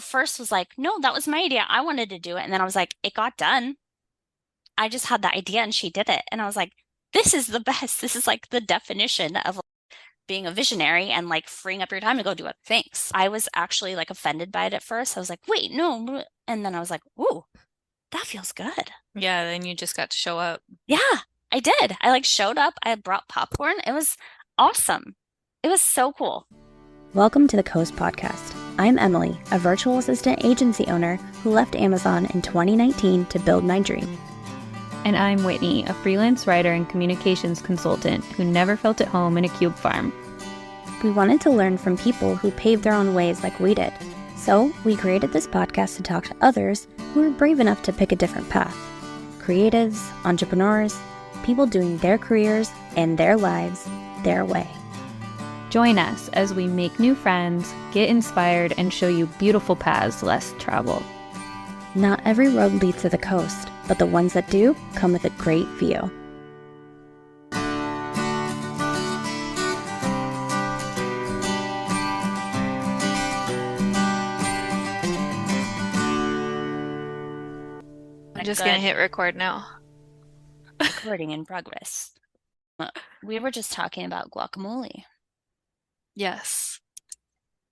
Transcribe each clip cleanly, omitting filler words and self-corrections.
first was like, no, that was my idea. I wanted to do it. And then I was like, it got done. I just had the idea and she did it. And I was like, this is the best. This is like the definition of being a visionary and like freeing up your time to go do other things. I was actually like offended by it at first. I was like, wait, no. And then I was like, ooh, that feels good. Yeah, then you just got to show up. Yeah, I did. I like showed up. I brought popcorn. It was awesome. It was so cool. Welcome to the Coast Podcast. I'm Emilie, a virtual assistant agency owner who left Amazon in 2019 to build my dream. And I'm Whitney, a freelance writer and communications consultant who never felt at home in a cube farm. We wanted to learn from people who paved their own ways like we did. So we created this podcast to talk to others who are brave enough to pick a different path. Creatives, entrepreneurs, people doing their careers and their lives their way. Join us as we make new friends, get inspired, and show you beautiful paths less traveled. Not every road leads to the coast, but the ones that do come with a great view. I'm just going to hit record now. Recording in progress. We were just talking about guacamole. Yes.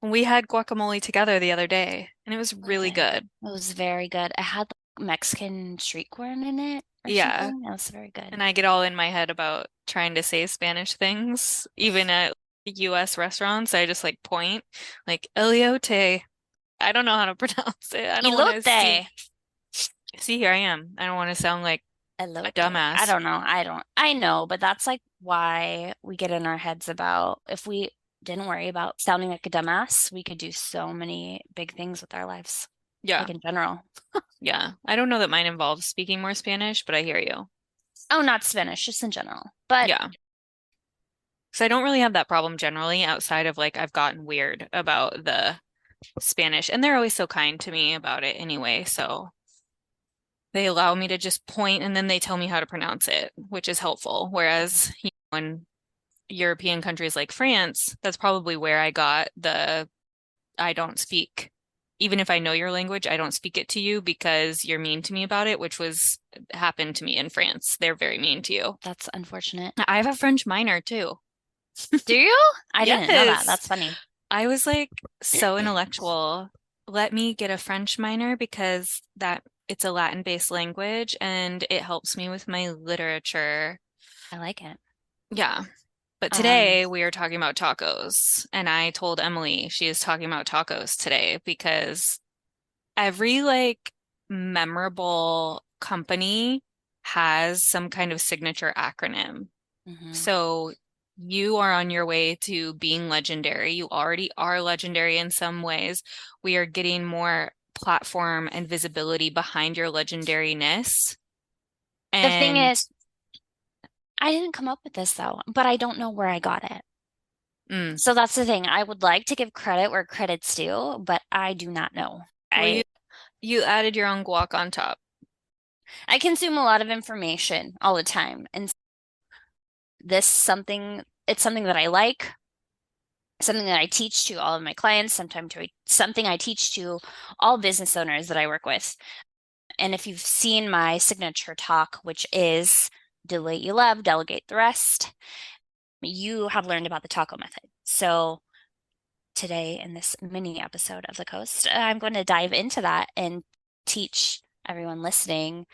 We had guacamole together the other day, and it was really good. It was very good. It had like Mexican street corn in it or Yeah. something. It was very good. And I get all in my head about trying to say Spanish things, even at US restaurants. I just like point, like Eliote. I don't know how to pronounce it. I don't want to Elote. see here I am. I don't want to sound like a Elote. dumbass. I don't know. I know, but that's like why we get in our heads about if we didn't worry about sounding like a dumbass, we could do so many big things with our lives. Yeah. Like in general. Yeah. I don't know that mine involves speaking more Spanish, but I hear you. Oh, not Spanish, just in general. But yeah. So I don't really have that problem generally outside of like I've gotten weird about the Spanish, and they're always so kind to me about it anyway. So they allow me to just point and then they tell me how to pronounce it, which is helpful. Whereas, in European countries like France, that's probably where I got the I don't speak. Even if I know your language, I don't speak it to you because you're mean to me about it, which was happened to me in France. They're very mean to you. that's unfortunate. I have a French minor too. Do you? I didn't know that. Yes. That's funny. I was like so intellectual. Let me get a French minor because it's a Latin-based language and it helps me with my literature. I like it. Yeah. But today we are talking about tacos, and I told Emilie she is talking about tacos today because every like memorable company has some kind of signature acronym. So you are on your way to being legendary. You already are legendary in some ways. We are getting more platform and visibility behind your legendariness. The thing And is, I didn't come up with this though, but I don't know where I got it. So that's the thing. I would like to give credit where credit's due, but I do not know. well, you added your own guac on top. I consume a lot of information all the time, and it's something that I like, something that I teach to all of my clients, something I teach to all business owners that I work with. And if you've seen my signature talk, which is do what you love, delegate the rest, you have learned about the TACO method. So today in this mini episode of The Coast, I'm going to dive into that and teach everyone listening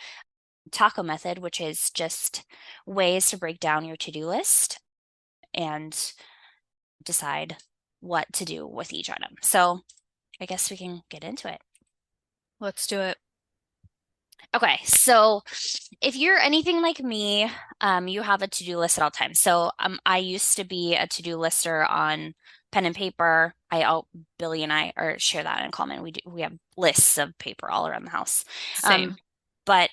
TACO method, which is just ways to break down your to-do list and decide what to do with each item. So I guess we can get into it. Let's do it. Okay, so if you're anything like me, you have a to-do list at all times. So I used to be a to-do lister on pen and paper. Billy and I share that in common. We have lists of paper all around the house. Same. But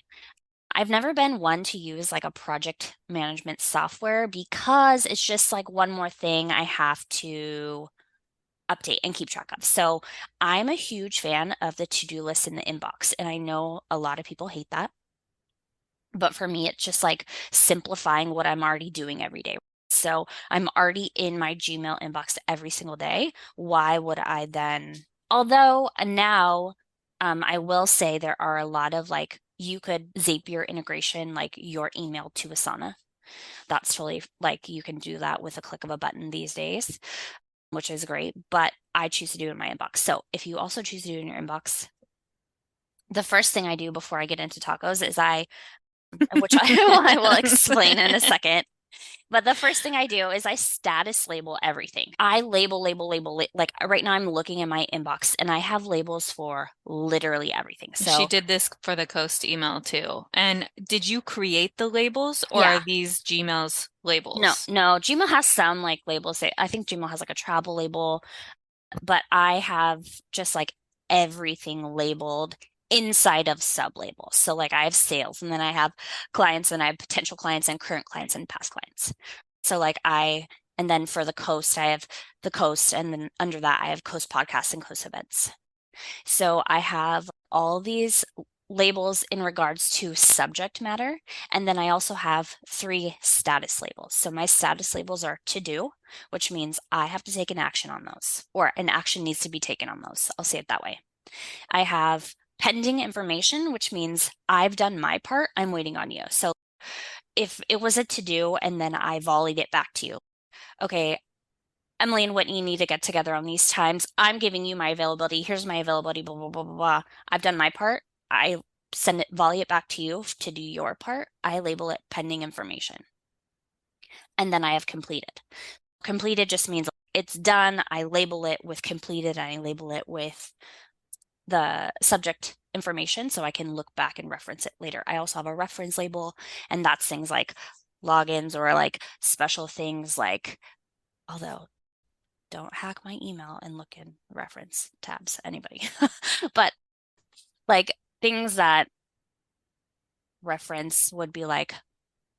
I've never been one to use like a project management software because it's just like one more thing I have to update and keep track of. So I'm a huge fan of the to-do list in the inbox, and I know a lot of people hate that. But for me, it's just like simplifying what I'm already doing every day. So I'm already in my Gmail inbox every single day. Why would I then Although now, I will say there are a lot of like, you could Zapier integration, like your email to Asana. That's totally like you can do that with a click of a button these days, which is great. But I choose to do it in my inbox. So if you also choose to do it in your inbox, the first thing I do before I get into tacos is which I will explain in a second. But the first thing I do is I status label everything. I like right now I'm looking in my inbox and I have labels for literally everything. She So did this for the Coast email too. And did you create the labels or yeah, are these Gmail's no, labels? Gmail has some like labels. I think Gmail has like a travel label, but I have just like everything labeled inside of sub labels. So like I have sales and then I have clients and I have potential clients and current clients and past clients. So like and then for the Coast, I have the Coast and then under that I have Coast podcasts and Coast events. So I have all these labels in regards to subject matter. And then I also have 3 status labels. So my status labels are to do, which means I have to take an action on those, or an action needs to be taken on those. I'll say it that way. I have pending information, which means I've done my part. I'm waiting on you. So if it was a to do and then I volleyed it back to you, okay, Emilie and Whitney need to get together on these times. I'm giving you my availability. Here's my availability, blah, blah, blah, blah, blah. I've done my part. I volley it back to you to do your part. I label it pending information. And then I have completed. Completed just means it's done. I label it with completed and I label it with the subject information so I can look back and reference it later. I also have a reference label, and that's things like logins or like special things like, although don't hack my email and look in reference tabs, anybody. But like things that reference would be like,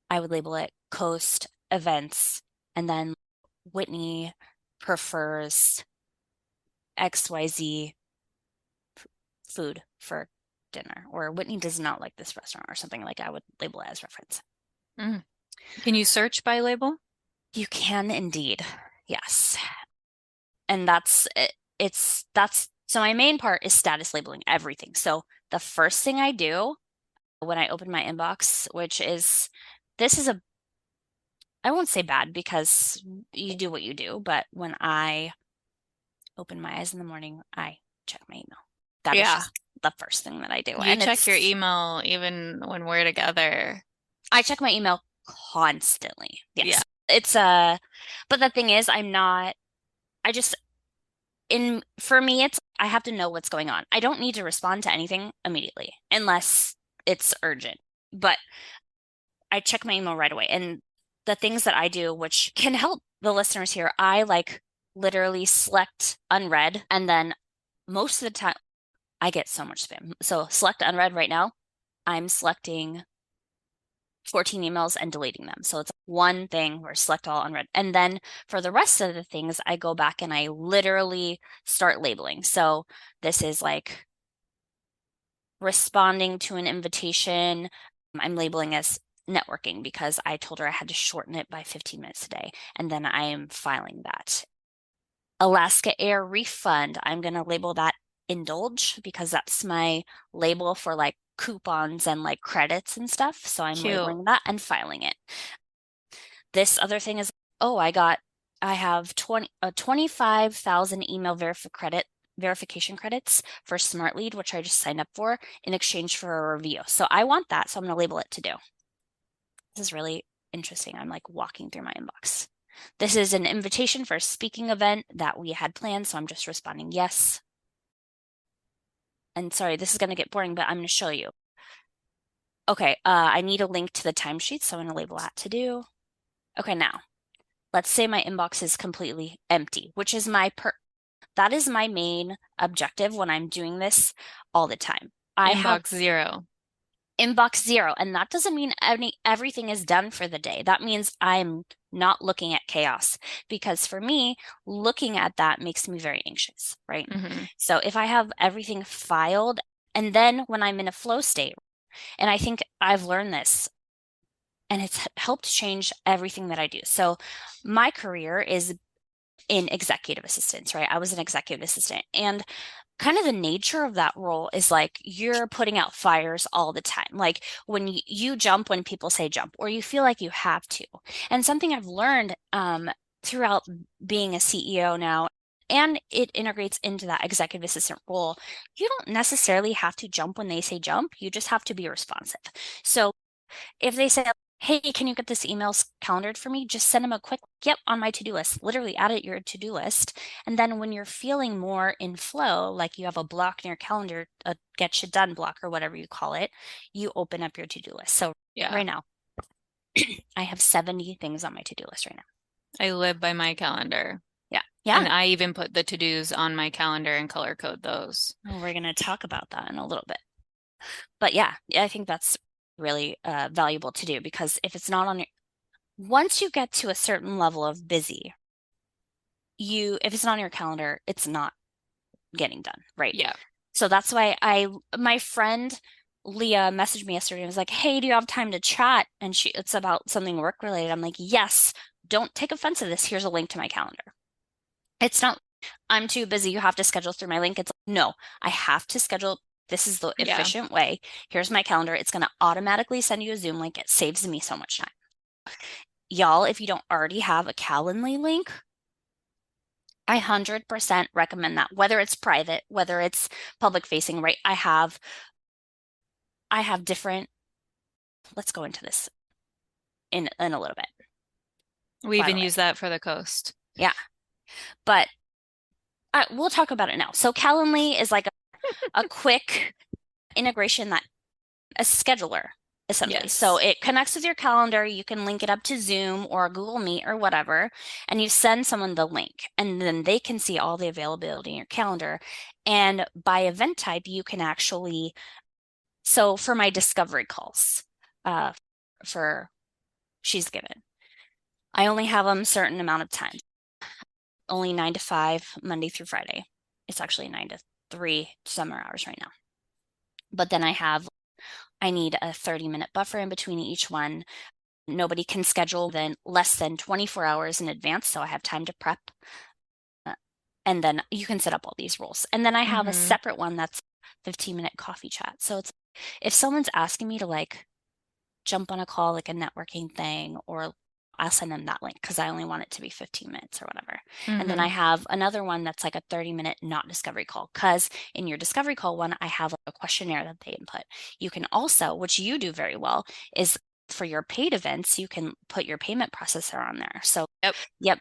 I would label it Coast events, and then Whitney prefers XYZ food for dinner, or Whitney does not like this restaurant or something. Like I would label it as reference. Mm. Can you search by label? You can indeed. Yes. And that's it. That's so my main part is status labeling everything. So the first thing I do when I open my inbox, which is this is I won't say bad because you do what you do, but when I open my eyes in the morning, I check my email. That is Yeah. just the first thing that I do. You And check your email even when we're together. I check my email constantly. Yes. Yeah. It's but the thing is I just for me it's I have to know what's going on. I don't need to respond to anything immediately unless it's urgent. But I check my email right away. And the things that I do, which can help the listeners here, I like literally select unread. And then most of the time, I get so much spam. So select unread right now, I'm selecting 14 emails and deleting them. So it's one thing where select all unread. And then for the rest of the things, I go back and I literally start labeling. So this is like responding to an invitation. I'm labeling as networking because I told her I had to shorten it by 15 minutes a day. And then I am filing that. Alaska Air refund, I'm going to label that indulge because that's my label for like coupons and like credits and stuff. So I'm Cute. labeling that and filing it. This other thing is, I have 25,000 email verification credits for Smart Lead, which I just signed up for in exchange for a review. So I want that. So I'm going to label it to do. This is really interesting. I'm like walking through my inbox. This is an invitation for a speaking event that we had planned. So I'm just responding yes. And sorry, this is going to get boring, but I'm going to show you. Okay, I need a link to the timesheet. So I'm going to label that to do. Okay, now let's say my inbox is completely empty, which is that is my main objective when I'm doing this all the time. I have Inbox zero. inbox zero, and that doesn't mean everything is done for the day. That means I'm not looking at chaos because for me, looking at that makes me very anxious, right? Mm-hmm. So if I have everything filed, and then when I'm in a flow state, and I think I've learned this and it's helped change everything that I do. So my career is in executive assistants, right? I was an executive assistant, and kind of the nature of that role is like you're putting out fires all the time. Like when you jump when people say jump, or you feel like you have to. And something I've learned throughout being a CEO now, and it integrates into that executive assistant role, you don't necessarily have to jump when they say jump. You just have to be responsive. So if they say, hey, can you get this email calendared for me? Just send them a quick, yep, on my to-do list. Literally add it your to-do list. And then when you're feeling more in flow, like you have a block in your calendar, a get shit done block or whatever you call it, you open up your to-do list. So right now, I have 70 things on my to-do list right now. I live by my calendar. Yeah. And I even put the to-dos on my calendar and color code those. Well, we're going to talk about that in a little bit. But yeah, I think that's really valuable to do, because if it's not on your, once you get to a certain level of busy, if it's not on your calendar, it's not getting done, right? Yeah. So that's why my friend Leah messaged me yesterday and was like, hey, do you have time to chat? And it's about something work related. I'm like, yes, don't take offense to this. Here's a link to my calendar. It's not, I'm too busy, you have to schedule through my link. It's like, no, I have to schedule. This is the efficient way. Here's my calendar. It's going to automatically send you a Zoom link. It saves me so much time. Y'all, if you don't already have a Calendly link, I 100% recommend that, whether it's private, whether it's public facing, right? I have different, let's go into this in a little bit. We even use that for the coast. Yeah. But we'll talk about it now. So Calendly is like a quick integration, that a scheduler essentially. Yes. So it connects with your calendar. You can link it up to Zoom or Google Meet or whatever, and you send someone the link, and then they can see all the availability in your calendar. And by event type, you can actually, so for my discovery calls, for She's Given, I only have them a certain amount of time, only 9 to 5, Monday through Friday. It's actually 9 to 3 summer hours right now. But then I need a 30-minute buffer in between each one. Nobody can schedule less than 24 hours in advance, so I have time to prep. And then you can set up all these rules. And then I have a separate one that's 15-minute coffee chat. So it's, if someone's asking me to like jump on a call, like a networking thing, or I'll send them that link because I only want it to be 15 minutes or whatever. And then I have another one that's like a 30-minute not discovery call, because in your discovery call one, I have a questionnaire that they input. You can also, which you do very well, is for your paid events, you can put your payment processor on there. So yep,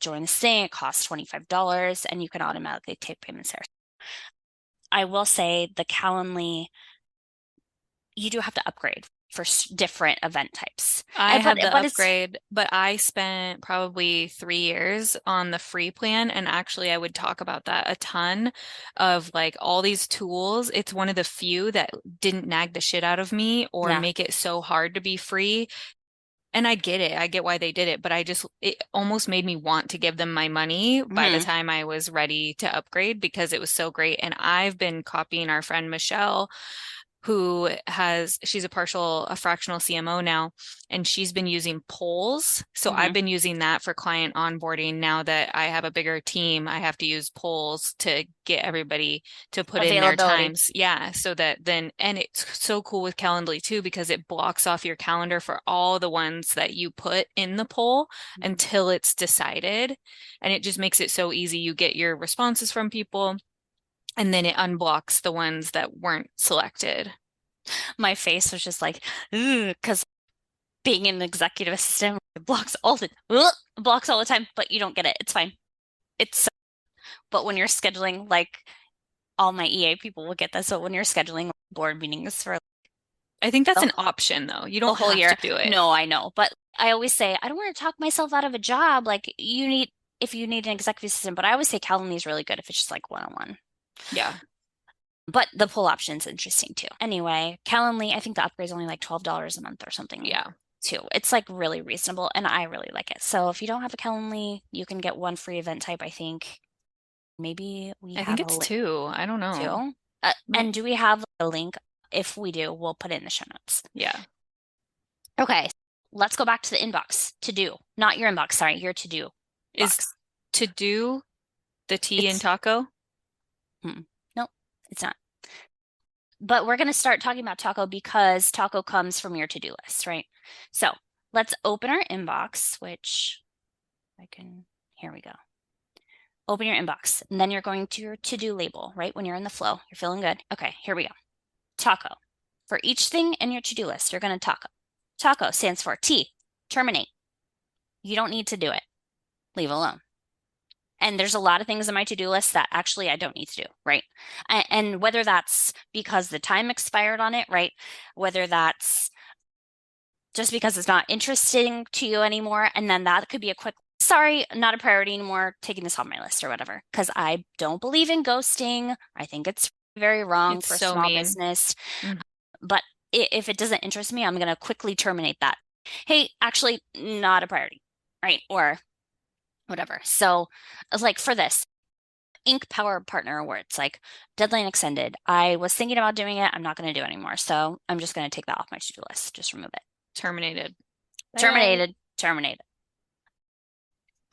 join this thing, it costs $25 and you can automatically take payments there. I will say the Calendly, you do have to upgrade for different event types. I had the upgrade, but I spent probably 3 years on the free plan. And actually, I would talk about that a ton, of like all these tools. It's one of the few that didn't nag the shit out of me or make it so hard to be free. And I get it. I get why they did it, but it almost made me want to give them my money by the time I was ready to upgrade, because it was so great. And I've been copying our friend Michelle, she's a fractional CMO now, and she's been using polls. So I've been using that for client onboarding. Now that I have a bigger team, I have to use polls to get everybody to put in their times. Yeah. So that and it's so cool with Calendly too, because it blocks off your calendar for all the ones that you put in the poll until it's decided. And it just makes it so easy. You get your responses from people, and then it unblocks the ones that weren't selected. My face was just like, because being an executive assistant, it blocks all the time, but you don't get it. It's fine. But when you're scheduling, like all my EA people will get this. So when you're scheduling board meetings for, I think that's an option though. You don't have to do it. No, I know. But I always say, I don't want to talk myself out of a job. Like if you need an executive assistant, but I always say Calendly is really good if it's just like one-on-one. Yeah. But the poll option is interesting too. Anyway, Calendly, I think the upgrade is only like $12 a month or something. Yeah. Too. It's like really reasonable, and I really like it. So if you don't have a Calendly, you can get one free event type, I think. Maybe I think it's 2. I don't know. 2? And do we have a link? If we do, we'll put it in the show notes. Yeah. Okay. Let's go back to the inbox. To do. Not your inbox, sorry, your to do box. To do the T in TACO? No, it's not. But we're going to start talking about TACO because TACO comes from your to-do list, right? So let's open our inbox, which here we go. Open your inbox, and then you're going to your to-do label, right? When you're in the flow, you're feeling good. Okay, here we go. TACO. For each thing in your to-do list, you're going to TACO. TACO stands for T, terminate. You don't need to do it. Leave alone. And there's a lot of things in my to-do list that actually I don't need to do, right? And whether that's because the time expired on it, right? Whether that's just because it's not interesting to you anymore. And then that could be a quick, sorry, not a priority anymore, taking this off my list or whatever. Because I don't believe in ghosting. I think it's very wrong It's for so small mean. business. But if it doesn't interest me, I'm going to quickly terminate that. Hey, actually, not a priority, right? Or whatever. So like for this, Ink Power Partner Awards, like deadline extended. I was thinking about doing it. I'm not going to do it anymore. So I'm just going to take that off my to-do list. Just remove it. Terminated. Terminated. Terminated.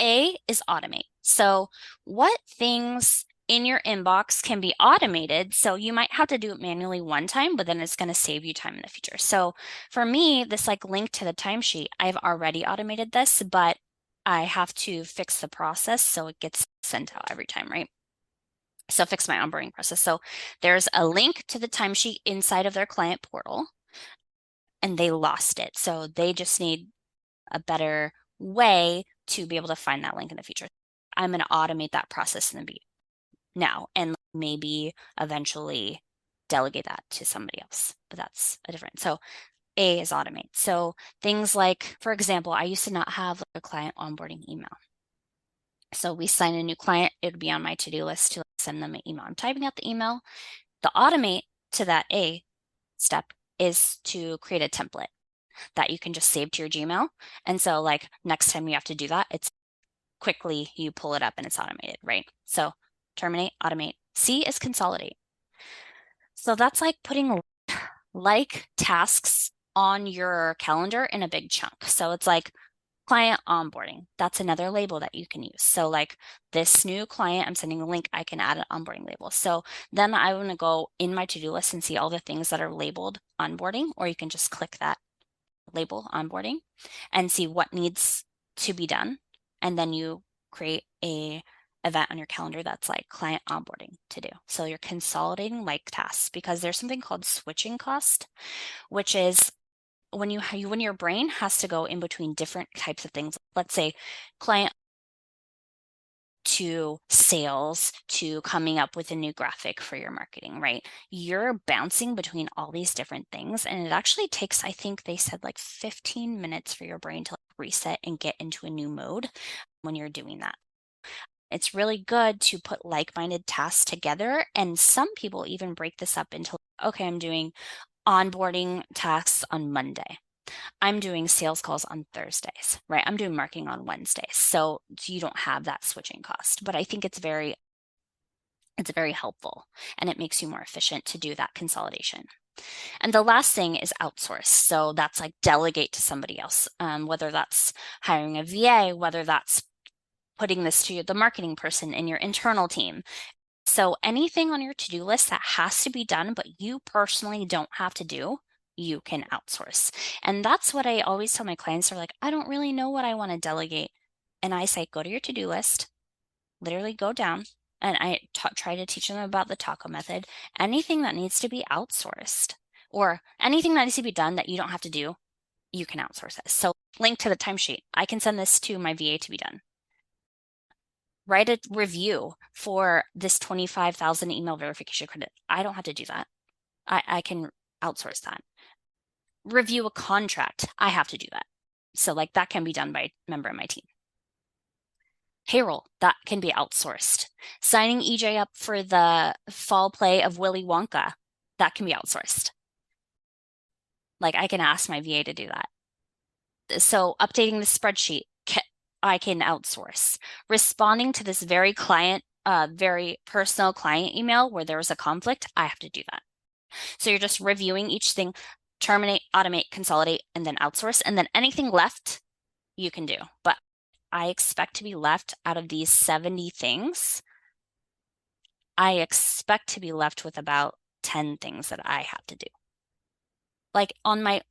A is automate. So what things in your inbox can be automated? So you might have to do it manually one time, but then it's going to save you time in the future. So for me, this like link to the timesheet, I've already automated this, but I have to fix the process so it gets sent out every time, right? So fix my onboarding process. So there's a link to the timesheet inside of their client portal, and they lost it. So they just need a better way to be able to find that link in the future. I'm going to automate that process in the now and maybe eventually delegate that to somebody else, but that's a different. So A is automate. So things like, for example, I used to not have a client onboarding email. So we sign a new client, it would be on my to-do list to send them an email. I'm typing out the email. The automate to that A step is to create a template that you can just save to your Gmail. And so like next time you have to do that, it's quickly you pull it up and it's automated, right? So terminate, automate. C is consolidate. So that's like putting like tasks on your calendar in a big chunk. So it's like client onboarding. That's another label that you can use. So like this new client, I'm sending a link, I can add an onboarding label. So then I want to go in my to-do list and see all the things that are labeled onboarding, or you can just click that label onboarding and see what needs to be done. And then you create a event on your calendar that's like client onboarding to do. So you're consolidating like tasks because there's something called switching cost, which is when your brain has to go in between different types of things. Let's say client to sales to coming up with a new graphic for your marketing, right? You're bouncing between all these different things. And it actually takes, I think they said like 15 minutes for your brain to like reset and get into a new mode when you're doing that. It's really good to put like-minded tasks together. And some people even break this up into, okay, I'm doing onboarding tasks on Monday. I'm doing sales calls on Thursdays, right? I'm doing marketing on Wednesdays. So you don't have that switching cost, but I think it's very helpful and it makes you more efficient to do that consolidation. And the last thing is outsource. So that's like delegate to somebody else, whether that's hiring a VA, whether that's putting this to the marketing person in your internal team. So anything on your to-do list that has to be done, but you personally don't have to do, you can outsource. And that's what I always tell my clients. Are like, I don't really know what I want to delegate. And I say, go to your to-do list, literally go down. And I try to teach them about the TACO method. Anything that needs to be outsourced or anything that needs to be done that you don't have to do, you can outsource it. So link to the timesheet. I can send this to my VA to be done. Write a review for this 25,000 email verification credit. I don't have to do that. I can outsource that. Review a contract. I have to do that. So like that can be done by a member of my team. Payroll, that can be outsourced. Signing EJ up for the fall play of Willy Wonka, that can be outsourced. Like I can ask my VA to do that. So updating the spreadsheet, I can outsource. Responding to this very personal client email where there was a conflict, I have to do that. So you're just reviewing each thing, terminate, automate, consolidate, and then outsource. And then anything left, you can do. But I expect to be left out of these 70 things, I expect to be left with about 10 things that I have to do. Like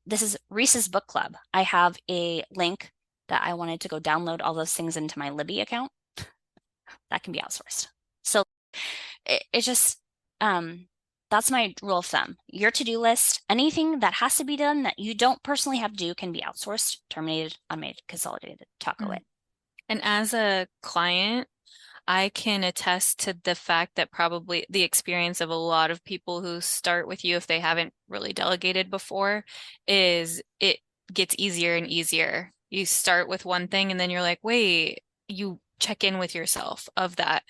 this is Reese's Book Club. I have a link that I wanted to go download all those things into my Libby account. That can be outsourced. So it just, that's my rule of thumb. Your to-do list, anything that has to be done that you don't personally have to do can be outsourced, terminated, automated, consolidated, TACO it. And as a client, I can attest to the fact that probably the experience of a lot of people who start with you, if they haven't really delegated before, is it gets easier and easier. You start with one thing and then you're like, wait, you check in with yourself of that.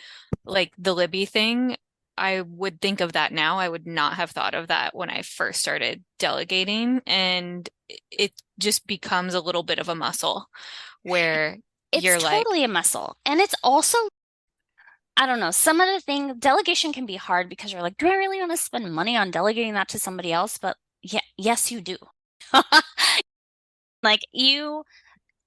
Like the Libby thing, I would think of that now. I would not have thought of that when I first started delegating. And it just becomes a little bit of a muscle where you're It's totally a muscle. And it's also, I don't know, some of the thing, delegation can be hard because you're like, do I really want to spend money on delegating that to somebody else? But yeah, yes, you do. Like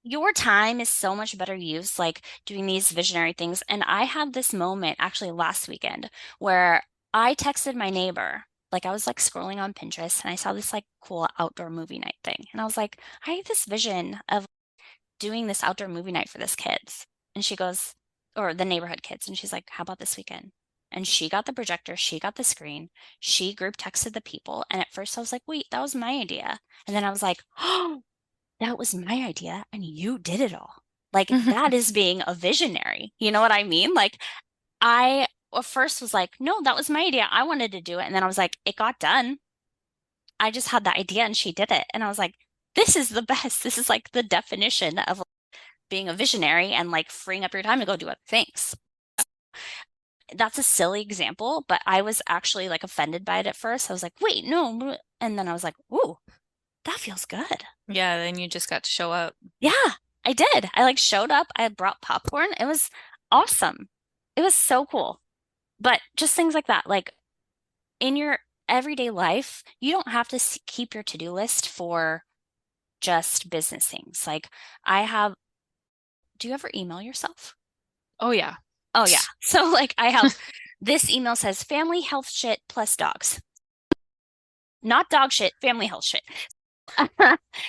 your time is so much better use, like doing these visionary things. And I had this moment actually last weekend where I texted my neighbor, like I was like scrolling on Pinterest and I saw this like cool outdoor movie night thing. And I was like, I have this vision of doing this outdoor movie night for this kids. And she goes, or the neighborhood kids. And she's like, how about this weekend? And she got the projector, she got the screen, she group texted the people. And at first I was like, wait, that was my idea. And then I was like, oh, that was my idea and you did it all. Like that is being a visionary. You know what I mean? Like I at first was like, no, that was my idea. I wanted to do it. And then I was like, it got done. I just had the idea and she did it. And I was like, this is the best. This is like the definition of being a visionary and like freeing up your time to go do other things. That's a silly example, but I was actually like offended by it at first. I was like, wait, no. And then I was like, ooh, that feels good. Yeah, then you just got to show up. Yeah, I did. I like showed up. I brought popcorn. It was awesome. It was so cool. But just things like that, like in your everyday life, you don't have to keep your to-do list for just business things. Like do you ever email yourself? Oh, yeah. Oh, yeah. So like I have this email says family health shit plus dogs. Not dog shit, family health shit.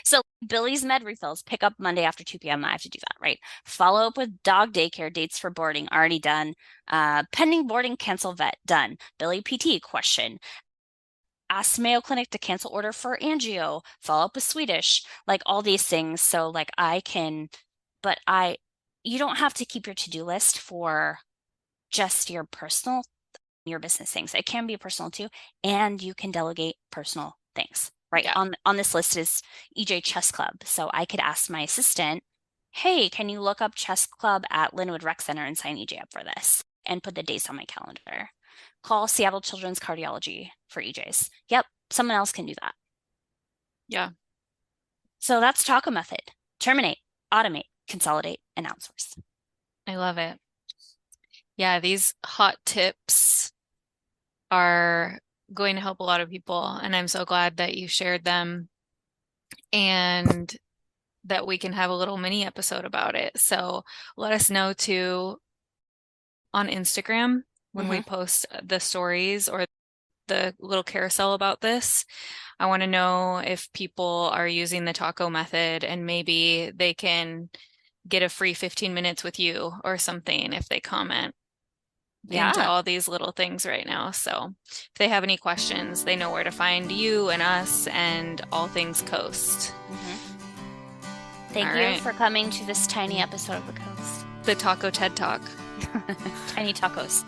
So Billy's med refills pick up Monday after 2 p.m. I have to do that, right? Follow up with dog daycare dates for boarding already done. Pending boarding, cancel vet done. Billy PT question. Ask Mayo Clinic to cancel order for angio. Follow up with Swedish. Like all these things. So like you don't have to keep your to-do list for just your business things. It can be personal too, and you can delegate personal things. Right. Yeah. On this list is EJ Chess Club. So I could ask my assistant, hey, can you look up Chess Club at Linwood Rec Center and sign EJ up for this and put the dates on my calendar? Call Seattle Children's Cardiology for EJs. Yep, someone else can do that. Yeah. So that's TACO method. Terminate, automate, consolidate, and outsource. I love it. Yeah, these hot tips are going to help a lot of people, and I'm so glad that you shared them and that we can have a little mini episode about it. So let us know too on Instagram when we post the stories or the little carousel about this. I want to know if people are using the TACO method and maybe they can get a free 15 minutes with you or something if they comment into all these little things right now. So if they have any questions, they know where to find you and us and all things Coast. Thank you for coming to this tiny episode of the Coast. The TACO TED Talk. Tiny tacos.